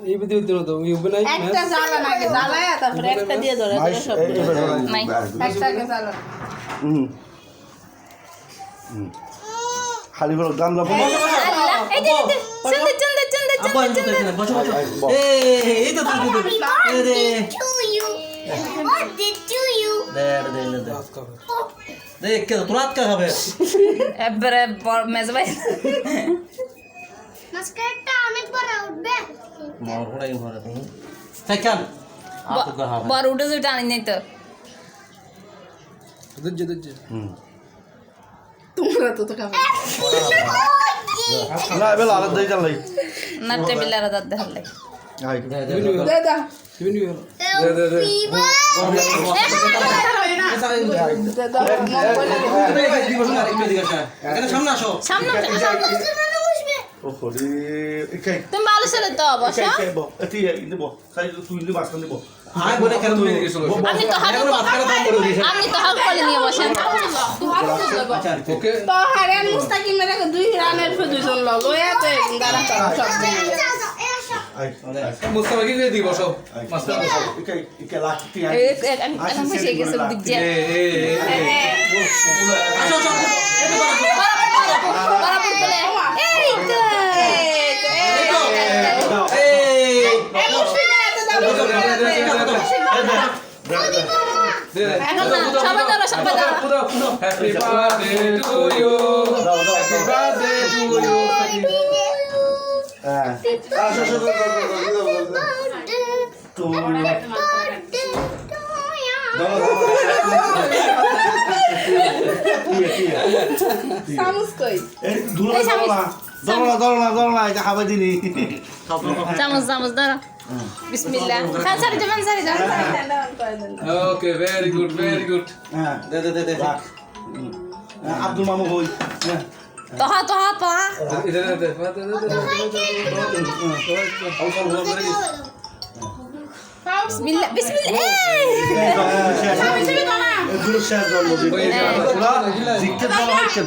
এই ভিডিও দিলো তো ইউবে নাই একটা জ্বালা নাকি জ্বালায়া তারপরে একটা দিয়ে ধরে সব নাই একটাকে জ্বালা খালি বলো গান গাবো এই যে চন্দে চন্দে চন্দে আব্বা এই তো এখানে বসো বসো এই তো তুই তো এই রে দে কে তো রাত কা হবে এবারে মেজবাই মাস্কারটা অনেক বড় উঠবে মার হড়াই ভরে তুমি থাকান আপু কা হবে বড় উঠে যেটা আনি নাই তো দুজ্জে দুজ্জে তোমরা তো খাবে না বেলা আর দেই চালাই না টেবিল আর দাদ দেখালে আই দাদা ভিডিও সামনে আসো সামনে ও হরি একাই তুমি ভালো ছেলে তো অবশ্য একাই বো এটি দেব খাই তুই নি মাস্টার দেব আয় বলে কেন তুমি এদিকে চলে আমি তো হাত করে নিয়ে বসেন আচ্ছা ওকে তো হারেন মুস্তাকিম মেরে দুই রানের ফে দুইজন ললো এতে দাঁড়া সব আই মুস্তাফা কি দিয়ে দিব সব মাস্টার একাই একাই লাকি এখন বসে গেছে দিক যে আসো আসো বরাবর বলে এই তো এখন না সবাই ধরো সবাই ধরো happy birthday to you happy birthday to you হ্যাঁ আসো আসো তো সামুস কই এই দূর দরলা এটা খাবার দিনি চামচ চামচ ধরো বিসমিল্লাহ খান সারি যান ওকে ভেরি গুড হ্যাঁ দে দে দে দে আব্দুল মামু কই হ্যাঁ তোহা এটা বিসমিল্লাহ বিসমিল্লাহ দূর শেষ জন্ম দিন জিজ্ঞেস করা হচ্ছে